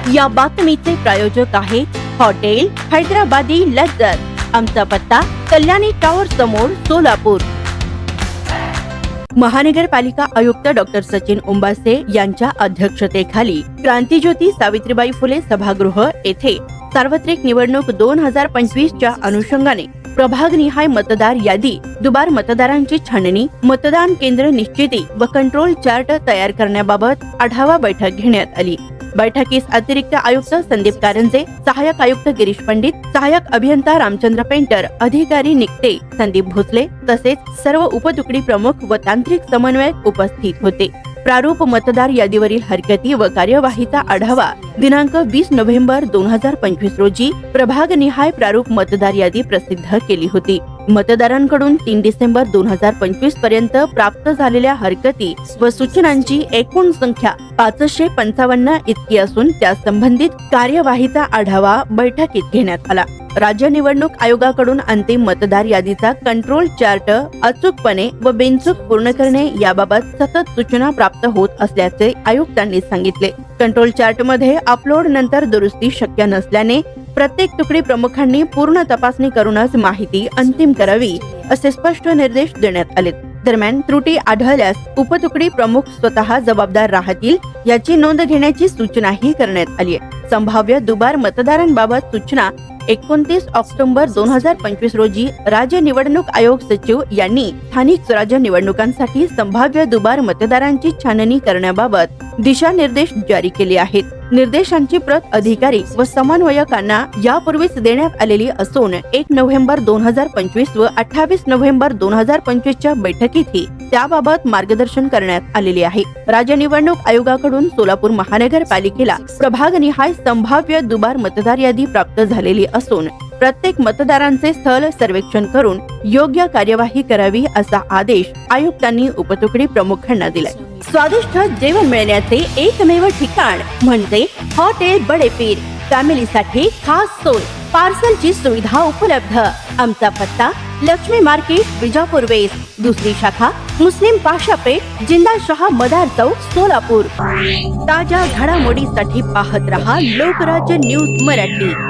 या बातमीचे प्रायोजक आहे हॉटेल हैदराबादी लज्जत। आमचा पत्ता कल्याणी टॉवर समोर सोलापूर। महानगरपालिका आयुक्त डॉक्टर सचिन उंबासे यांच्या अध्यक्षतेखाली क्रांतिज्योती सावित्रीबाई फुले सभागृह येथे सार्वत्रिक निवडणूक 2025 च्या अनुषंगाने प्रभागनिहाय मतदार यादी, दुबार मतदारांची छाननी, मतदान केंद्र निश्चिती व कंट्रोल चार्ट तयार करण्याबाबत आढावा बैठक घेण्यात आली। बैठकीस अतिरिक्त आयुक्त संदीप कारंजे, सहाय्यक आयुक्त गिरीश पंडित, सहाय्यक अभियंता रामचंद्र पेंटर, अधिकारी निकटे संदीप भोसले तसेच सर्व उपतुकडी प्रमुख व तांत्रिक समन्वयक उपस्थित होते। प्रारूप मतदार यादीवरील हरकती व कार्यवाहीचा आढावा दिनांक 20 नोव्हेंबर 2025 रोजी प्रभागनिहाय प्रारूप मतदार यादी प्रसिद्ध केली होती। मतदारांकडून 3 डिसेंबर 2025 पर्यंत प्राप्त झालेल्या हरकती व सूचनांची एकूण संख्या 555 इतकी असून त्या संबंधित कार्यवाहीचा आढावा बैठकीत घेण्यात आला। राज्य निवडणूक आयोगाकडून अंतिम मतदार यादीचा कंट्रोल चार्ट अचूकपणे व बिनचूक पूर्ण करणे याबाबत सतत सूचना प्राप्त होत असल्याचे आयुक्तांनी सांगितले। कंट्रोल चार्ट मध्ये अपलोड नंतर दुरुस्ती शक्य नसल्याने प्रत्येक तुकडी प्रमुखांनी पूर्ण तपासणी करूनच माहिती अंतिम करावी असे स्पष्ट निर्देश देण्यात आले। दरम्यान त्रुटी आढळल्यास उपतुकडी प्रमुख स्वतः जबाबदार राहतील याची नोंद घेण्याची सूचनाही करण्यात आली आहे। संभाव्य दुबार मतदारांबाबत सूचना 29 ऑक्टोबर 2025 रोजी राज्य निवडणूक आयोग सचिव यांनी स्थानिक स्वराज्य निवडणुकांसाठी संभाव्य दुबार मतदारांची छाननी करण्याबाबत दिशानिर्देश जारी केले आहेत। निर्देशांची प्रत अधिकारी व समन्वयकांना यापूर्वीच देण्यात आलेली असून 1 नोव्हेंबर 2025 व 28 नोव्हेंबर 2025 च्या बैठकीतही त्याबाबत मार्गदर्शन करण्यात आलेले आहे। राज्य निवडणूक आयोगाकडून सोलापूर महानगरपालिकेला प्रभागनिहाय संभाव्य दुबार मतदार यादी प्राप्त झालेली असून प्रत्येक मतदारांचे स्थळ सर्वेक्षण करून योग्य कार्यवाही करावी असा आदेश आयुक्तांनी उपतुकडी प्रमुखांना दिलाय। स्वादिष्ट जेवण मिळण्याचे एकमेव ठिकाण म्हणजे हॉटेल बडे पीर। फॅमिलीसाठी खास सोय, पार्सलची सुविधा उपलब्ध। आमचा पत्ता लक्ष्मी मार्केट विजापूर वेस्ट, दुसरी शाखा मुस्लिम पाशापेठ, जिंदाशाह मदार चौक सोलापूर। ताज्या घडामोडीसाठी पाहत रहा लोकराज्य न्यूज मराठी।